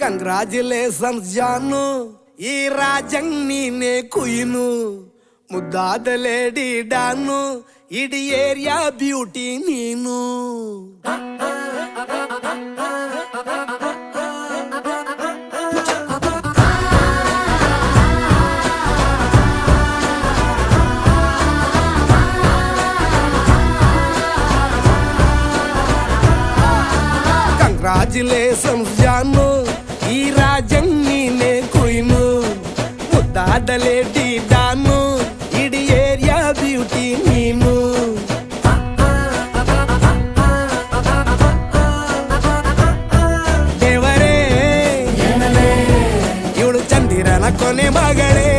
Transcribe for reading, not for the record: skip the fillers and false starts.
Congratulations ಜಾನು, ಈ ರಾಜಂಗ್ ನೀನೆ ಕುಯ್ನು, ಮುದ್ದಾದ ಲೇಡಿ ಡಾನು, ಇಡೀ ಏರಿಯಾ ಬ್ಯೂಟಿ ನೀನು. ಕಂಗ್ರಾಚುಲೇಷನ್ಸ್ ಜಾನು, ಈ ರಾಜಂಗ್ ನೀನೆ ಕುಯ್ನು, ಮುದ್ದಾದ ಲೇಡಿ ಡಾನು, ಇಡೀ ಏರಿಯಾ ಬ್ಯೂಟಿ ನೀನು. ದೇವರೇ ಇವಳು ಚಂದಿರನ ಕೊನೆ ಮಗಳೇ,